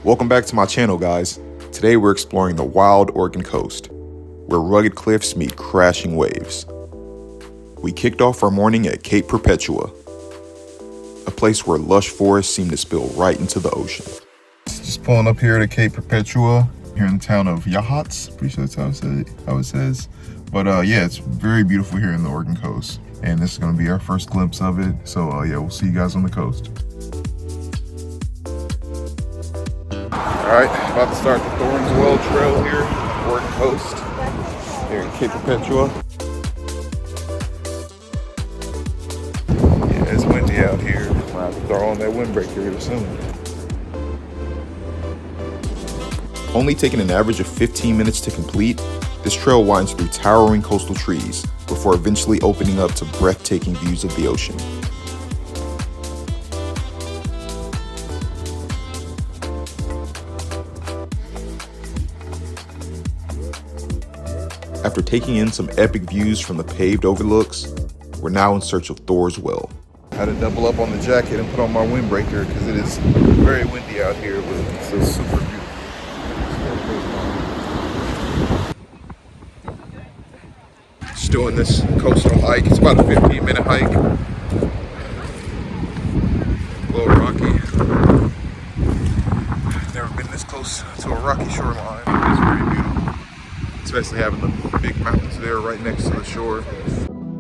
Welcome back to my channel, guys. Today we're exploring the wild Oregon coast, where rugged cliffs meet crashing waves. We kicked off our morning at Cape Perpetua, a place where lush forests seem to spill right into the ocean. Just pulling up here to Cape Perpetua, here in the town of Yachats. Pretty sure that's how it says. But yeah, it's very beautiful here in the Oregon coast. And this is gonna be our first glimpse of it. So yeah, we'll see you guys on the coast. All right, about to start the Thorns Well Trail here, Oregon coast, here in Cape Perpetua. Yeah, it's windy out here. I'm gonna have to throw on that windbreaker here soon. Only taking an average of 15 minutes to complete, this trail winds through towering coastal trees before eventually opening up to breathtaking views of the ocean. After taking in some epic views from the paved overlooks, we're now in search of Thor's Well. I had to double up on the jacket and put on my windbreaker because it is very windy out here, but it's still super beautiful. Just doing this coastal hike. It's about a 15-minute hike. A little rocky. I've never been this close to a rocky shoreline. It's very beautiful, especially having the big mountains there right next to the shore.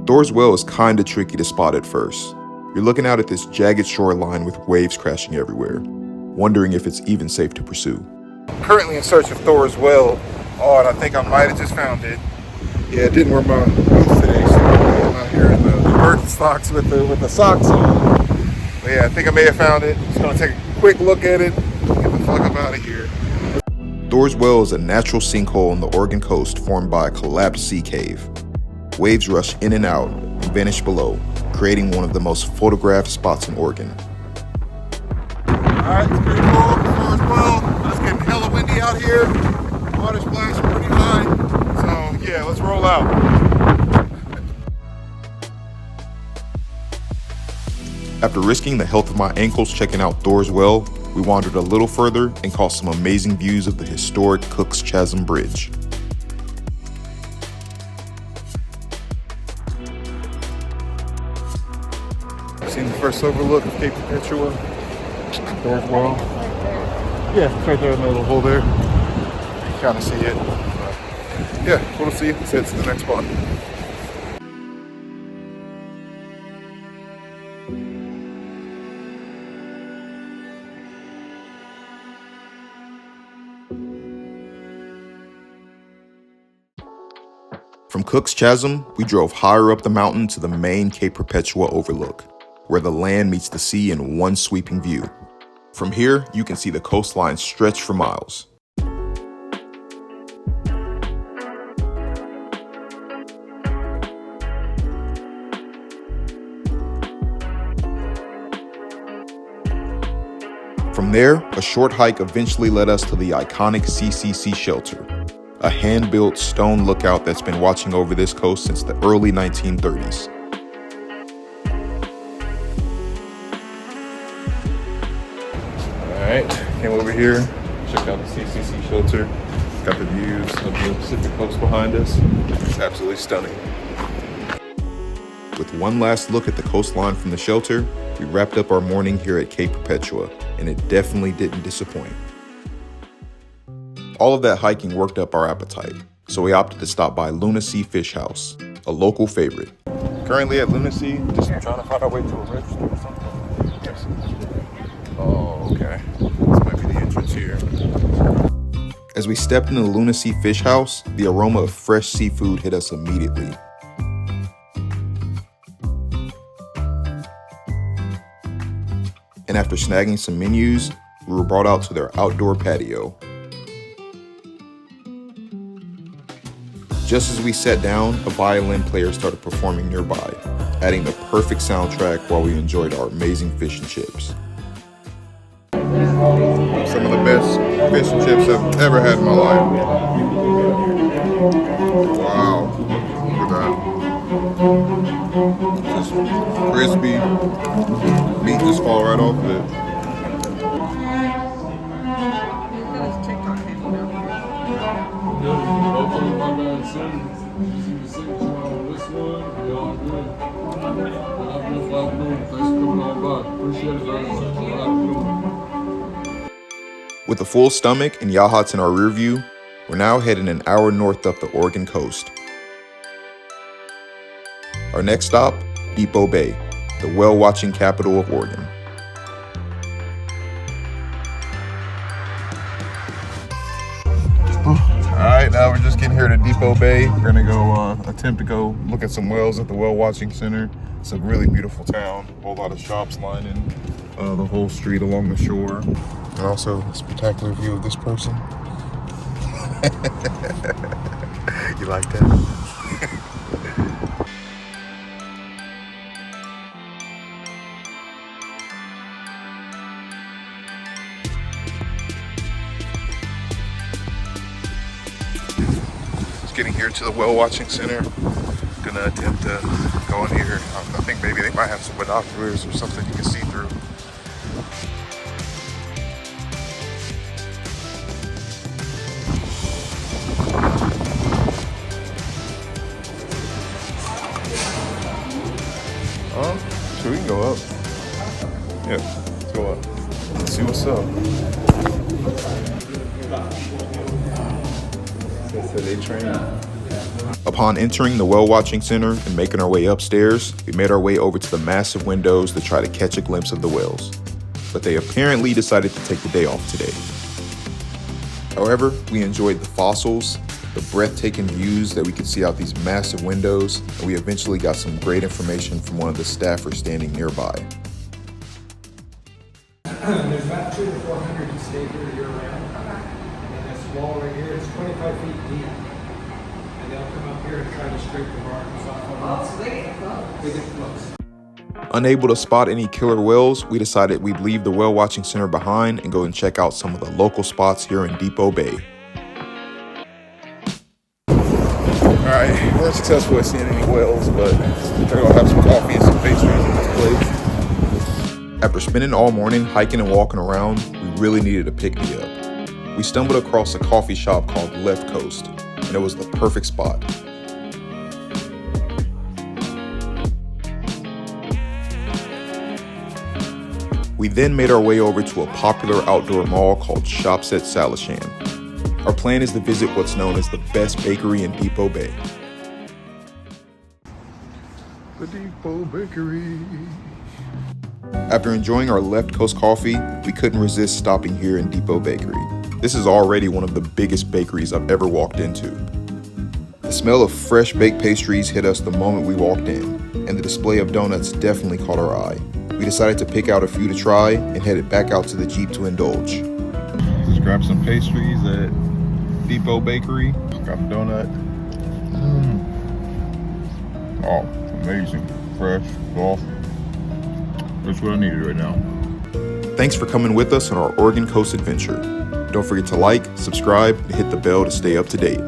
Thor's Well is kinda tricky to spot at first. You're looking out at this jagged shoreline with waves crashing everywhere, wondering if it's even safe to pursue. I'm currently in search of Thor's Well. Oh, and I think I might have just found it. Yeah, it didn't wear my boots today, so I'm out here in the Birkenstocks with the socks on. But yeah, I think I may have found it. Just gonna take a quick look at it, get the fuck up out of here. Thor's Well is a natural sinkhole on the Oregon coast formed by a collapsed sea cave. Waves rush in and out and vanish below, creating one of the most photographed spots in Oregon. Alright, it's pretty cool. Thor's Well. It's getting hella windy out here. Water's splashing pretty high. So yeah, let's roll out. After risking the health of my ankles checking out Thor's Well, we wandered a little further and caught some amazing views of the historic Cook's Chasm Bridge. I've seen the first overlook of Cape Perpetua. Thor's Well. Yeah, it's right there in the little hole there. You can kind of see it. Yeah, we'll see. Let's head to the next spot. From Cook's Chasm, we drove higher up the mountain to the main Cape Perpetua Overlook, where the land meets the sea in one sweeping view. From here, you can see the coastline stretch for miles. From there, a short hike eventually led us to the iconic CCC Shelter, a hand-built stone lookout that's been watching over this coast since the early 1930s. Alright, came over here, checked out the CCC Shelter, got the views of the Pacific coast behind us. It's absolutely stunning. With one last look at the coastline from the shelter, we wrapped up our morning here at Cape Perpetua, and it definitely didn't disappoint. All of that hiking worked up our appetite, so we opted to stop by Lunacy Fish House, a local favorite. Currently at Lunacy, just trying to find our way to a register or something. Yes. Oh, okay. This might be the entrance here. As we stepped into the Lunacy Fish House, the aroma of fresh seafood hit us immediately. And after snagging some menus, we were brought out to their outdoor patio. Just as we sat down, a violin player started performing nearby, adding the perfect soundtrack while we enjoyed our amazing fish and chips. Some of the best fish and chips I've ever had in my life. Wow, look at that. Just crispy, meat just fall right off of it. Using the signature on this one, we all good. Thanks for coming on by. Appreciate it, guys. Have a good one. With a full stomach and Yachats in our rear view, we're now heading an hour north up the Oregon coast. Our next stop, Depoe Bay, the whale-watching capital of Oregon. Alright, now we're just getting here to Depoe Bay. We're gonna go attempt to go look at some whales at the Whale Watching Center. It's a really beautiful town. A whole lot of shops lining the whole street along the shore. And also a spectacular view of this person. You like that? Getting here to the Whale Watching Center. Gonna attempt to go in here. I think maybe they might have some binoculars or something you can see through. So we can go up. Yeah, let's go up. Let's see what's up. Upon entering the Whale Watching Center and making our way upstairs, we made our way over to the massive windows to try to catch a glimpse of the whales. But they apparently decided to take the day off today. However, we enjoyed the fossils, the breathtaking views that we could see out these massive windows, and we eventually got some great information from one of the staffers standing nearby. There's about 200 to 400 that stay here year round. And this wall right here is 25 feet deep. And they'll come up here and try to scrape the bark off. So they get close. They get close. Unable to spot any killer whales, we decided we'd leave the Whale Watching Center behind and go and check out some of the local spots here in Depoe Bay. Alright, we weren't successful at seeing any whales, but we're gonna have some coffee and some pastries in this place. After spending all morning hiking and walking around, we really needed a pick-me-up. We stumbled across a coffee shop called Left Coast, and it was the perfect spot. We then made our way over to a popular outdoor mall called Shops at Salishan. Our plan is to visit what's known as the best bakery in Depoe Bay. The Depoe Baykery. After enjoying our Left Coast coffee, we couldn't resist stopping here in Depoe Baykery. This is already one of the biggest bakeries I've ever walked into. The smell of fresh baked pastries hit us the moment we walked in, and the display of donuts definitely caught our eye. We decided to pick out a few to try and headed back out to the Jeep to indulge. Just grab some pastries at Depoe Baykery. Got a donut. Oh, amazing. Fresh, soft. That's what I needed right now. Thanks for coming with us on our Oregon Coast adventure. Don't forget to like, subscribe, and hit the bell to stay up to date.